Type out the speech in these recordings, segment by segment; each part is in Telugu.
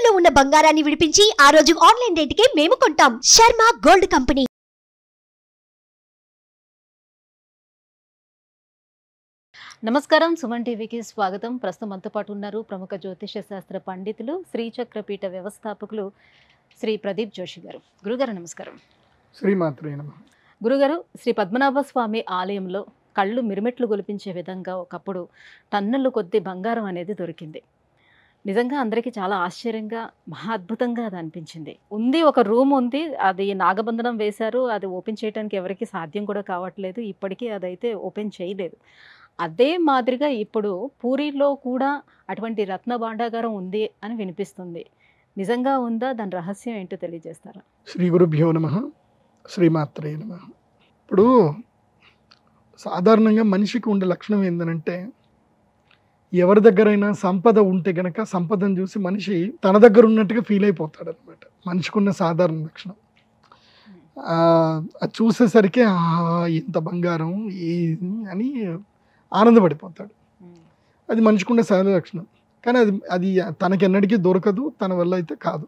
తాకట్టులో ఉన్న బంగారాన్ని విడిపించి ఆ రోజు ఆన్లైన్ రేటుకే మేము కొంటాం. Sharma gold company. నమస్కారం, సుమన్ టీవీకి స్వాగతం. ప్రస్తుతం మనతో పాటు ఉన్నారు ప్రముఖ జ్యోతిష శాస్త్ర పండితులు, శ్రీచక్రపీఠ వ్యవస్థాపకులు శ్రీ ప్రదీప్ జోషి గారు. గురుగారు నమస్కారం. శ్రీమాత్రే నమః. గురుగారు, శ్రీ పద్మనాభ స్వామి ఆలయంలో కళ్ళు మిరుమిట్లు గొలిపించే విధంగా ఒకప్పుడు టన్నుల కొద్ది బంగారం అనేది దొరికింది. నిజంగా అందరికీ చాలా ఆశ్చర్యంగా, మహా అద్భుతంగా అది అనిపించింది. ఒక రూమ్ ఉంది, అది నాగబంధనం వేశారు, అది ఓపెన్ చేయడానికి ఎవరికి సాధ్యం కూడా కావట్లేదు. ఇప్పటికీ అదైతే ఓపెన్ చేయలేదు. అదే మాదిరిగా ఇప్పుడు పూరిలో కూడా అటువంటి రత్న భాండాగారం ఉంది అని వినిపిస్తుంది. నిజంగా ఉందా? దాని రహస్యం ఏంటో తెలియజేస్తారా? శ్రీ గురుభ్యో నమః. శ్రీమాత్రే నమః. ఇప్పుడు సాధారణంగా మనిషికి ఉండే లక్షణం ఏంటంటే, ఎవరి దగ్గరైనా సంపద ఉంటే గనక సంపదను చూసి మనిషి తన దగ్గర ఉన్నట్టుగా ఫీల్ అయిపోతాడు అనమాట. మనిషికి ఉన్న సాధారణ లక్షణం. అది చూసేసరికి ఇంత బంగారం అని ఆనందపడిపోతాడు. అది మనిషికి ఉండే సాధారణ లక్షణం. కానీ అది తనకెన్నటికీ దొరకదు, తన వల్ల అయితే కాదు.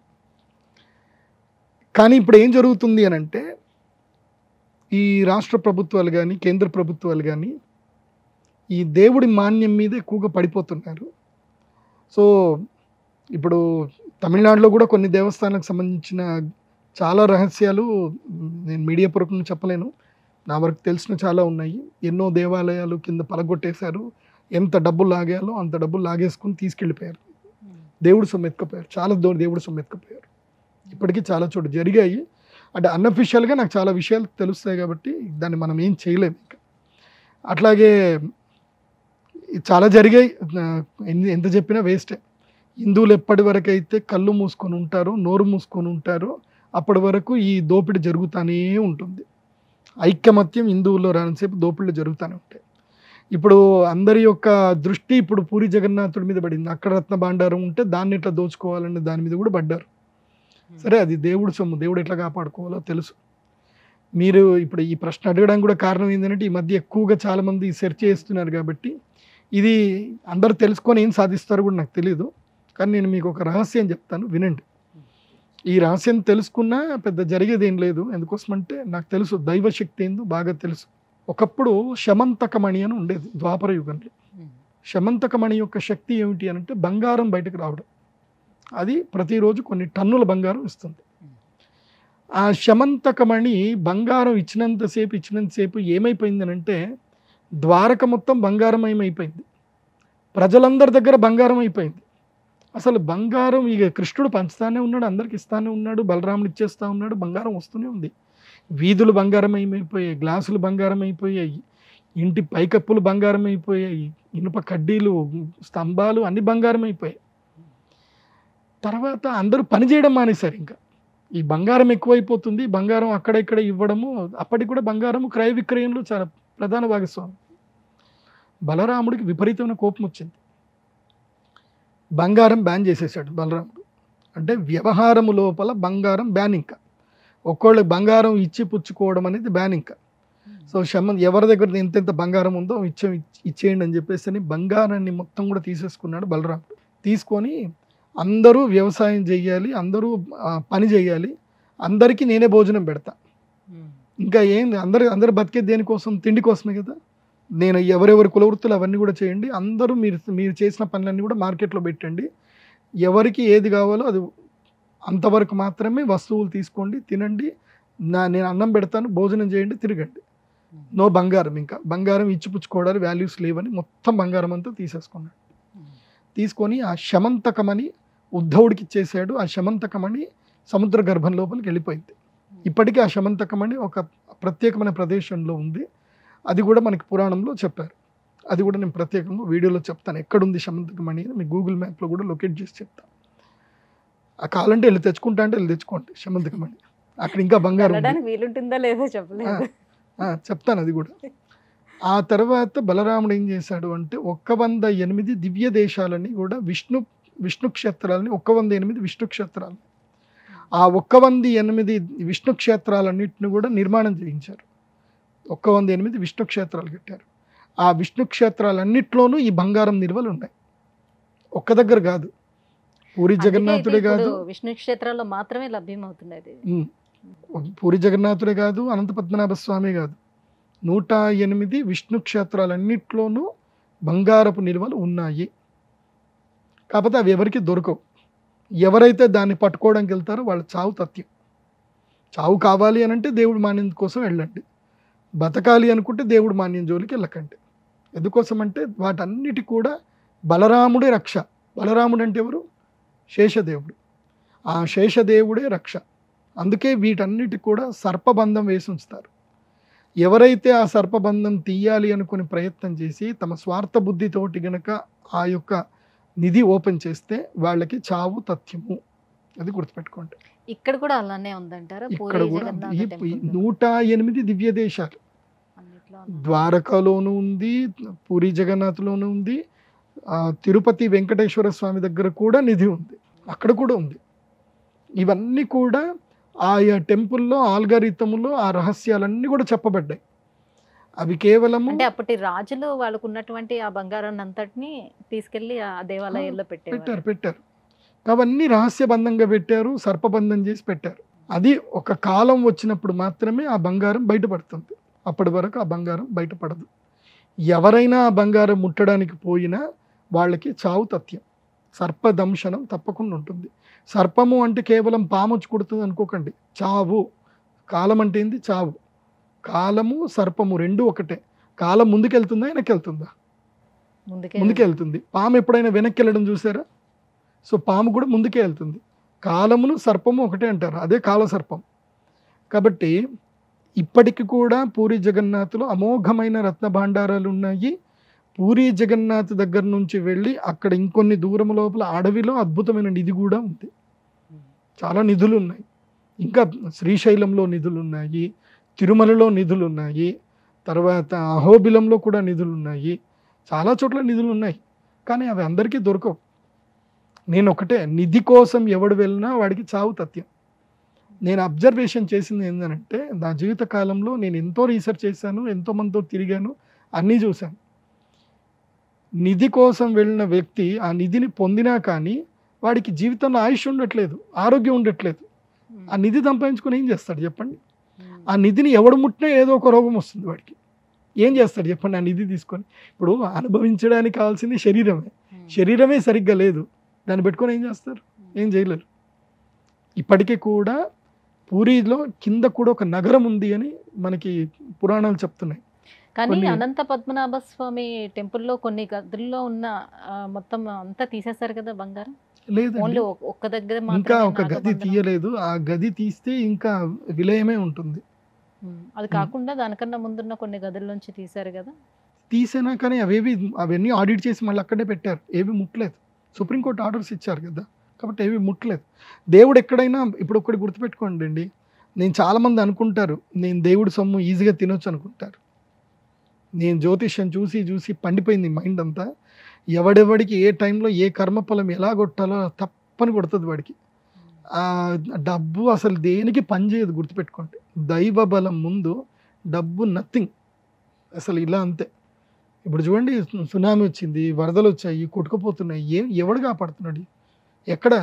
కానీ ఇప్పుడు ఏం జరుగుతుంది అని అంటే, ఈ రాష్ట్ర ప్రభుత్వాలు కానీ కేంద్ర ప్రభుత్వాలు కానీ ఈ దేవుడి మాన్యం మీద ఎక్కువగా పడిపోతున్నారు. సో ఇప్పుడు తమిళనాడులో కూడా కొన్ని దేవస్థానాలకు సంబంధించిన చాలా రహస్యాలు నేను మీడియా పూర్వకంగా చెప్పలేను, నా వరకు తెలిసిన చాలా ఉన్నాయి. ఎన్నో దేవాలయాలు కింద పలగొట్టేశారు. ఎంత డబ్బులు లాగాలో అంత డబ్బులు లాగేసుకుని తీసుకెళ్ళిపోయారు. దేవుడు సొమ్మెత్తుకుపోయారు, చాలా దేవుడు సొమ్మెత్తుకుపోయారు. ఇప్పటికీ చాలా చోటు జరిగాయి. అంటే అన్అఫిషియల్గా నాకు చాలా విషయాలు తెలుస్తాయి కాబట్టి దాన్ని మనం ఏం చేయలేము. ఇంకా అట్లాగే చాలా జరిగాయి. ఎంత చెప్పినా వేస్టే. హిందువులు ఎప్పటి వరకు అయితే కళ్ళు మూసుకొని ఉంటారో, నోరు మూసుకొని ఉంటారో, అప్పటి వరకు ఈ దోపిడీ జరుగుతూనే ఉంటుంది. ఐక్యమత్యం హిందువుల్లో రానిసేపు దోపిడీలు జరుగుతూనే ఉంటాయి. ఇప్పుడు అందరి యొక్క దృష్టి ఇప్పుడు పూరి జగన్నాథుడి మీద పడింది. అక్కడ రత్న భాండారం ఉంటే దాన్ని ఎట్లా దోచుకోవాలనే దాని మీద కూడా పడ్డారు. సరే, అది దేవుడు సొమ్ము, దేవుడు ఎట్లా కాపాడుకోవాలో తెలుసు. మీరు ఇప్పుడు ఈ ప్రశ్న అడగడానికి కూడా కారణం ఏంటంటే, ఈ మధ్య ఎక్కువగా చాలామంది సెర్చ్ చేస్తున్నారు కాబట్టి ఇది అందరు తెలుసుకొని ఏం సాధిస్తారో కూడా నాకు తెలియదు. కానీ నేను మీకు ఒక రహస్యం చెప్తాను, వినండి. ఈ రహస్యం తెలుసుకున్నా పెద్ద జరిగేది ఏం లేదు. ఎందుకోసమంటే నాకు తెలుసు, దైవశక్తి ఏందో బాగా తెలుసు. ఒకప్పుడు శమంతకమణి అని ఉండేది ద్వాపర యుగంలో. శమంతకమణి యొక్క శక్తి ఏమిటి అంటే బంగారం బయటకు రావడం. అది ప్రతిరోజు కొన్ని టన్నుల బంగారం ఇస్తుంది. ఆ శమంతకమణి బంగారం ఇచ్చినంతసేపు ఏమైపోయిందనంటే, ద్వారక మొత్తం బంగారమయమైపోయింది. ప్రజలందరి దగ్గర బంగారం అయిపోయింది. అసలు బంగారం ఇక కృష్ణుడు పంచుతానే ఉన్నాడు, అందరికి ఇస్తానే ఉన్నాడు, బలరాముడు ఇచ్చేస్తూ ఉన్నాడు, బంగారం వస్తూనే ఉంది. వీధులు బంగారమయమైపోయాయి, గ్లాసులు బంగారం అయిపోయాయి, ఇంటి పైకప్పులు బంగారం అయిపోయాయి, ఇనుప కడ్డీలు, స్తంభాలు అన్ని బంగారం అయిపోయాయి. తర్వాత అందరూ పని చేయడం మానేశారు. ఇంకా ఈ బంగారం ఎక్కువైపోతుంది, బంగారం అక్కడ ఇక్కడ ఇవ్వడము. అప్పటికి కూడా బంగారము క్రయ విక్రయంలో చాలా ప్రధాన భాగస్వామి. బలరాముడికి విపరీతమైన కోపం వచ్చింది. బంగారం బ్యాన్ చేసేసాడు బలరాముడు. అంటే వ్యవహారము లోపల బంగారం బ్యాన్. ఇంకా ఒక్కోళ్ళకి బంగారం ఇచ్చి పుచ్చుకోవడం అనేది బ్యాన్. ఇంకా సో ఎవరి దగ్గర ఎంతెంత బంగారం ఉందో ఇచ్చేయండి అని చెప్పేసి బంగారాన్ని మొత్తం కూడా తీసేసుకున్నాడు బలరాముడు. తీసుకొని అందరూ వ్యవసాయం చేయాలి, అందరూ పని చేయాలి, అందరికీ నేనే భోజనం పెడతా. ఇంకా ఏం అందరు బతికే దేనికోసం? తిండి కోసమే కదా. నేను ఎవరెవరి కులవృత్తులు అవన్నీ కూడా చేయండి, అందరూ మీరు చేసిన పనులన్నీ కూడా మార్కెట్లో పెట్టండి, ఎవరికి ఏది కావాలో అది అంతవరకు మాత్రమే వస్తువులు తీసుకోండి, తినండి, నేను అన్నం పెడతాను, భోజనం చేయండి, తిరగండి. నో బంగారం. ఇంకా బంగారం ఇచ్చిపుచ్చుకోవడానికి వాల్యూస్ లేవని మొత్తం బంగారం అంతా తీసేసుకున్నాడు. తీసుకొని ఆ శమంతకమని ఉద్ధవుడికి ఇచ్చేసాడు. ఆ శమంతకమని సముద్ర గర్భం లోపలికి వెళ్ళిపోయింది. ఇప్పటికీ ఆ శమంతకమని ఒక ప్రత్యేకమైన ప్రదేశంలో ఉంది. అది కూడా మనకి పురాణంలో చెప్పారు. అది కూడా నేను ప్రత్యేకంగా వీడియోలో చెప్తాను. ఎక్కడుంది శమంతకమణి అని మీకు గూగుల్ మ్యాప్లో కూడా లొకేట్ చేసి చెప్తాను. ఆ కావాలంటే వెళ్ళి తెచ్చుకుంటా అంటే వెళ్ళి తెచ్చుకోండి శమంతకమణి. అక్కడ ఇంకా బంగారం వీలుంటుందా లేదా చెప్పలేదు, చెప్తాను అది కూడా. ఆ తర్వాత బలరాముడు ఏం చేశాడు అంటే 108 దివ్య దేశాలని కూడా విష్ణు క్షేత్రాలని 108 విష్ణు క్షేత్రాలు, ఆ 108 విష్ణు క్షేత్రాలన్నింటిని కూడా నిర్మాణం చేయించారు. 108 విష్ణు క్షేత్రాలు కట్టారు. ఆ విష్ణు క్షేత్రాలన్నింటిలోనూ ఈ బంగారం నిల్వలు ఉన్నాయి. ఒక్క దగ్గర కాదు, పూరి అందుకే ఇది జగన్నాథుడే ఇప్పుడు కాదు, విష్ణు క్షేత్రాల్లో మాత్రమే లభ్యమవుతున్నది. ఉమ్, పూరి జగన్నాథుడే కాదు, అనంత పద్మనాభ స్వామి కాదు, 108 విష్ణు క్షేత్రాలన్నిట్లోనూ బంగారపు నిల్వలు ఉన్నాయి. కాకపోతే అవి ఎవరికి దొరకవు. ఎవరైతే దాన్ని పట్టుకోవడానికి వెళ్తారో వాళ్ళ చావు తథ్యం. చావు కావాలి అని అంటే దేవుడు మాన్యం కోసం వెళ్ళండి, బతకాలి అనుకుంటే దేవుడు మాన్యం జోలికి వెళ్ళకండి. ఎందుకోసం అంటే వాటన్నిటి కూడా బలరాముడే రక్ష. బలరాముడు అంటే ఎవరు? శేషదేవుడు. ఆ శేషదేవుడే రక్ష. అందుకే వీటన్నిటి కూడా సర్పబంధం వేసి ఉంచుతారు. ఎవరైతే ఆ సర్పబంధం తీయాలి అనుకుని ప్రయత్నం చేసి తమ స్వార్థ బుద్ధితోటి గనక ఆ యొక్క నిధి ఓపెన్ చేస్తే వాళ్ళకి చావు తథ్యము. అది గుర్తుపెట్టుకోండి. ఇక్కడ కూడా అలానే ఉందంటారా? ఇక్కడ పూరి కూడా జగన్నాథ ఈ టెంపుల్ 108 దివ్య దేశాలు, అన్నిట్లో ఉందా? ద్వారకాలోనూ ఉంది, పూరి జగన్నాథ్లోనూ ఉంది, తిరుపతి వెంకటేశ్వర స్వామి దగ్గర కూడా నిధి ఉంది, అక్కడ కూడా ఉంది. ఇవన్నీ కూడా ఆయా టెంపుల్లో ఆల్గారిథములో ఆ రహస్యాలన్నీ కూడా చెప్పబడ్డాయి. అవి కేవలము అంటే అప్పటి రాజులు వాళ్ళకు ఉన్నటువంటి ఆ బంగారాన్ని అంతటిని తీసుకెళ్లి ఆ దేవాలయాల్లో పెట్టారు పెట్టారు అవన్నీ రహస్యబంధంగా పెట్టారు, సర్పబంధం చేసి పెట్టారు. అది ఒక కాలం వచ్చినప్పుడు మాత్రమే ఆ బంగారం బయటపడుతుంది. అప్పటి వరకు ఆ బంగారం బయటపడదు. ఎవరైనా ఆ బంగారం ముట్టడానికి పోయినా వాళ్ళకి చావు తథ్యం. సర్పదంశనం తప్పకుండా ఉంటుంది. సర్పము అంటే కేవలం పాము వచ్చి కుడుతుంది అనుకోకండి. చావు. కాలం అంటే ఏంది? చావు. కాలము సర్పము రెండు ఒకటే. కాలం ముందుకెళ్తుందా వెనక్కి ముందుకే వెళ్తుంది. పాము ఎప్పుడైనా వెనక్కి వెళ్ళడం చూసారా? సో పాము కూడా ముందుకే వెళ్తుంది. కాలమును సర్పము ఒకటే అంటారు, అదే కాల సర్పం. కాబట్టి ఇప్పటికి కూడా పూరి జగన్నాథ్లో అమోఘమైన రత్న భాండారాలు ఉన్నాయి. పూరి జగన్నాథ్ దగ్గర నుంచి వెళ్ళి అక్కడ ఇంకొన్ని దూరం లోపల అడవిలో అద్భుతమైన నిధి కూడా ఉంది. చాలా నిధులు ఉన్నాయి. ఇంకా శ్రీశైలంలో నిధులు ఉన్నాయి, తిరుమలలో నిధులు ఉన్నాయి, తర్వాత అహోబిలంలో కూడా నిధులు ఉన్నాయి, చాలా చోట్ల నిధులు ఉన్నాయి. కానీ అవి అందరికీ దొరకవు. నేను ఒకటే, నిధి కోసం ఎవడు వెళ్ళినా వాడికి చావు తథ్యం. నేను అబ్జర్వేషన్ చేసింది ఏంటంటే, నా జీవిత కాలంలో నేను ఎంతో రీసెర్చ్ చేశాను, ఎంతోమందితో తిరిగాను, అన్నీ చూశాను. నిధి కోసం వెళ్ళిన వ్యక్తి ఆ నిధిని పొందినా కానీ వాడికి జీవితంలో ఆయుష్ ఉండట్లేదు, ఆరోగ్యం ఉండట్లేదు. ఆ నిధి సంపాదించుకొని ఏం చేస్తాడు చెప్పండి? ఆ నిధిని ఎవడు ముట్టినా ఏదో ఒక రోగం వస్తుంది వాడికి. ఏం చేస్తాడు చెప్పండి ఆ నిధి తీసుకొని? ఇప్పుడు అనుభవించడానికి కావాల్సింది శరీరమే. శరీరమే సరిగ్గా లేదు, దాన్ని పెట్టుకొని ఏం చేస్తారు? ఏం చేయలేరు. ఇప్పటికీ కూడా పూరిలో కింద కూడా ఒక నగరం ఉంది అని మనకి పురాణాలు చెప్తున్నాయి. కానీ అనంత పద్మనాభ స్వామి టెంపుల్లో కొన్ని గదుల్లో ఉన్న మొత్తం అంతా తీసేశారు కదా బంగారం. లేదండి, ఒక్క దగ్గర ఇంకా ఒక గది తీయలేదు. ఆ గది తీస్తే ఇంకా విలయమే ఉంటుంది. అది కాకుండా దానికన్నా ముందున్న కొన్ని గదుల నుంచి తీశారు కదా. తీసినా కానీ అవన్నీ ఆడిట్ చేసి మళ్ళీ అక్కడే పెట్టారు, ఏవి ముట్టలేదు. సుప్రీంకోర్టు ఆర్డర్స్ ఇచ్చారు కదా, కాబట్టి ఏవి ముట్టలేదు. దేవుడు ఎక్కడైనా ఇప్పుడు ఒకటి గుర్తుపెట్టుకోండి అండి, నేను చాలామంది అనుకుంటారు నేను దేవుడి సొమ్ము ఈజీగా తినొచ్చు అనుకుంటారు. నేను జ్యోతిష్యం చూసి చూసి పండిపోయింది మైండ్ అంతా. ఎవడెవడికి ఏ టైంలో ఏ కర్మఫలం ఎలా కొట్టాలో తప్పని కొడుతుంది వాడికి. ఆ డబ్బు అసలు దేనికి పనిచేయదు, గుర్తుపెట్టుకోండి. దైవ బలం ముందు డబ్బు నథింగ్. అసలు ఇలా అంతే. ఇప్పుడు చూడండి, సునామీ వచ్చింది, వరదలు వచ్చాయి, కొట్టుకుపోతున్నాయి. ఎవడు కాపాడుతున్నాడు? ఎక్కడ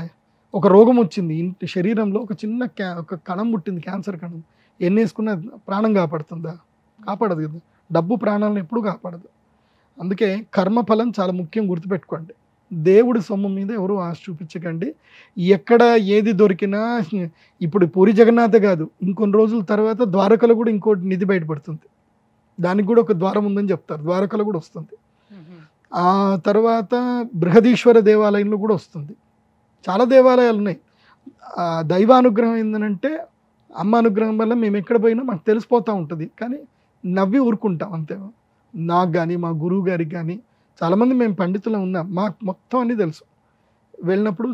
ఒక రోగం వచ్చింది, ఇంటి శరీరంలో ఒక చిన్న ఒక కణం పుట్టింది, క్యాన్సర్ కణం, ఎన్నేసుకున్న ప్రాణం కాపాడుతుందా? కాపాడదు కదా. డబ్బు ప్రాణాలను ఎప్పుడు కాపాడదు. అందుకే కర్మఫలం చాలా ముఖ్యం, గుర్తుపెట్టుకోండి. దేవుడి సొమ్ము మీద ఎవరు ఆశ చూపించకండి. ఎక్కడ ఏది దొరికినా, ఇప్పుడు పూరి జగన్నాథ్ కాదు, ఇంకొన్ని రోజుల తర్వాత ద్వారకలో కూడా ఇంకోటి నిధి బయటపడుతుంది. దానికి కూడా ఒక ద్వారం ఉందని చెప్తారు, ద్వారకలో కూడా వస్తుంది. ఆ తర్వాత బృహదీశ్వర దేవాలయంలో కూడా వస్తుంది. చాలా దేవాలయాలు ఉన్నాయి. దైవానుగ్రహం ఏంటంటే, అమ్మ అనుగ్రహం వల్ల మేము ఎక్కడ పోయినా మాకు తెలిసిపోతూ ఉంటుంది. కానీ నవ్వి ఊరుకుంటాం అంతే. నాకు కానీ మా గురువు గారికి కానీ, చాలామంది మేము పండితులు ఉన్నాం, మాకు మొత్తం అన్నీ తెలుసు. వెళ్ళినప్పుడు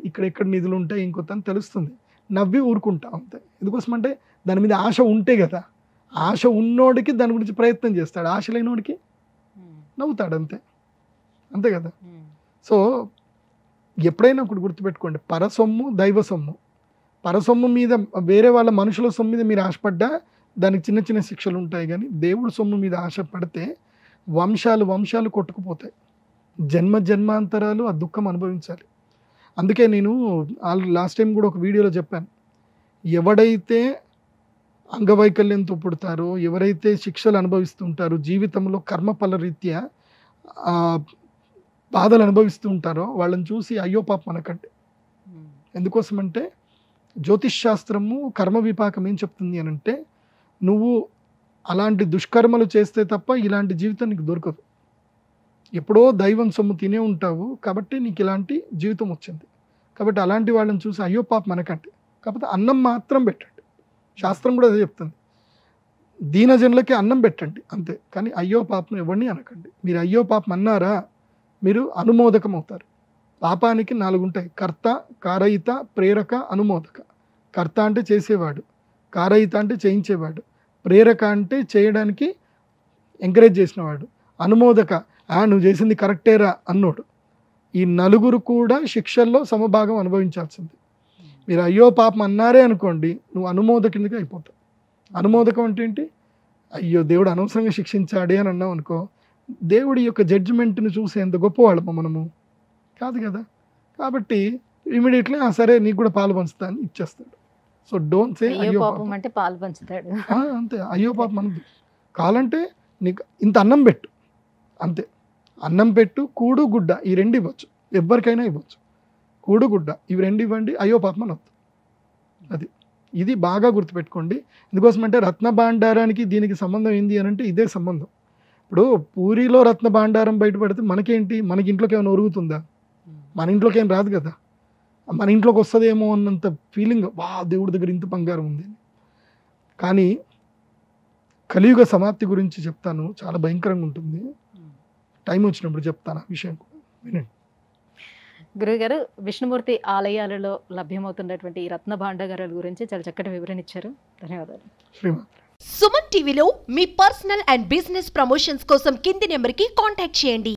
ఇక్కడ నిధులు ఉంటాయి ఇంకొంత అని తెలుస్తుంది, నవ్వి ఊరుకుంటాం అంతే. ఎందుకోసం అంటే దాని మీద ఆశ ఉంటే కదా. ఆశ ఉన్నోడికి దాని గురించి ప్రయత్నం చేస్తాడు, ఆశ లేనోడికి నవ్వుతాడు అంతే. అంతే కదా. సో ఎప్పుడైనా ఒకటి గుర్తుపెట్టుకోండి, పరసొమ్ము దైవ సొమ్ము. పరసొమ్ము మీద, వేరే వాళ్ళ మనుషుల సొమ్ము మీద మీరు ఆశపడ్డా దానికి చిన్న చిన్న శిక్షలు ఉంటాయి. కానీ దేవుడి సొమ్ము మీద ఆశపడితే వంశాలు వంశాలు కొట్టుకుపోతాయి. జన్మ జన్మాంతరాలు ఆ దుఃఖం అనుభవించాలి. అందుకే నేను లాస్ట్ టైం కూడా ఒక వీడియోలో చెప్పాను, ఎవడైతే అంగవైకల్యంతో పుడతారో, ఎవరైతే శిక్షలు అనుభవిస్తుంటారో, జీవితంలో కర్మఫల రీత్యా బాధలు అనుభవిస్తూ ఉంటారో వాళ్ళని చూసి అయ్యో పాపం అనకండి. ఎందుకోసమంటే జ్యోతిష్ శాస్త్రము కర్మ విపాకం ఏం చెప్తుంది అని అంటే, నువ్వు అలాంటి దుష్కర్మలు చేస్తే తప్ప ఇలాంటి జీవితం నీకు దొరకదు. ఎప్పుడో దైవం సొమ్ము తినే ఉంటావు కాబట్టి నీకు ఇలాంటి జీవితం వచ్చింది. కాబట్టి అలాంటి వాళ్ళని చూసి అయ్యో పాపం అనకండి. కాకపోతే అన్నం మాత్రం పెట్టండి. శాస్త్రం కూడా అదే చెప్తుంది, దీనజనులకి అన్నం పెట్టండి అంతే, కానీ అయ్యో పాపం ఎవరిని అనకండి. మీరు అయ్యో పాపం అన్నారా మీరు అనుమోదకం అవుతారు. పాపానికి 4 ఉంటాయి: కర్త, కారయిత, ప్రేరక, అనుమోదక. కర్త అంటే చేసేవాడు, కారయిత అంటే చేయించేవాడు, ప్రేరక అంటే చేయడానికి ఎంకరేజ్ చేసినవాడు, అనుమోదక నువ్వు చేసింది కరెక్టేరా అన్నోడు. ఈ 4 కూడా శిక్షల్లో సమభాగం అనుభవించాల్సింది. మీరు అయ్యో పాపం అన్నారే అనుకోండి, నువ్వు అనుమోదకునిగా అయిపోతావు. అనుమోదకం అంటే ఏంటి? అయ్యో దేవుడు అనవసరంగా శిక్షించాడే అని అన్నావు అనుకో, దేవుడి యొక్క జడ్జిమెంట్ని చూసేంత గొప్పవాళ్ళమా మనము? కాదు కదా. కాబట్టి ఇమీడియట్లీ సరే నీకు కూడా పాలు పంచుతా అని ఇచ్చేస్తాడు. సో డోంట్ సే అయ్యో పాపం అంటే పాలు పంచుతాడు అంతే. అయ్యో పాపం అనదు. కావాలంటే నీకు ఇంత అన్నం పెట్టు అంతే. అన్నం పెట్టు, కూడు గుడ్డ ఈ 2 ఇవ్వచ్చు, ఎవరికైనా ఇవ్వచ్చు. కూడు గుడ్డ ఇవి 2 ఇవ్వండి, అయ్యో పాపం అనొద్దు. అది ఇది బాగా గుర్తుపెట్టుకోండి. ఎందుకోసమంటే రత్న భాండారానికి దీనికి సంబంధం ఏంది అని అంటే ఇదే సంబంధం. ఇప్పుడు పూరిలో రత్న భాండారం బయటపడితే మనకేంటి, మనకి ఇంట్లోకి ఏమైనా ఒరుగుతుందా? మన ఇంట్లోకి ఏం రాదు కదా. మన ఇంట్లోకి వస్తుందేమో అన్నంత ఫీలింగ్, వా దేవుడి దగ్గర ఇంత బంగారం ఉంది. కానీ కలియుగ సమాప్తి గురించి చెప్తాను, చాలా భయంకరంగా ఉంటుంది. టైం వచ్చినప్పుడు చెప్తాను ఆ విషయం కూడా, వినండి. గురుగారు, విష్ణుమూర్తి ఆలయాలలో లభ్యమవుతున్నటువంటి ఈ రత్న భాండాగారాల గురించి చాలా చక్కటి వివరణ ఇచ్చారు. ధన్యవాదాలు. శ్రీమాన్. సుమన్ టీవీలో మీ పర్సనల్ అండ్ బిజినెస్ ప్రమోషన్స్ కోసం కింది నెంబర్కి కాంటాక్ట్ చేయండి.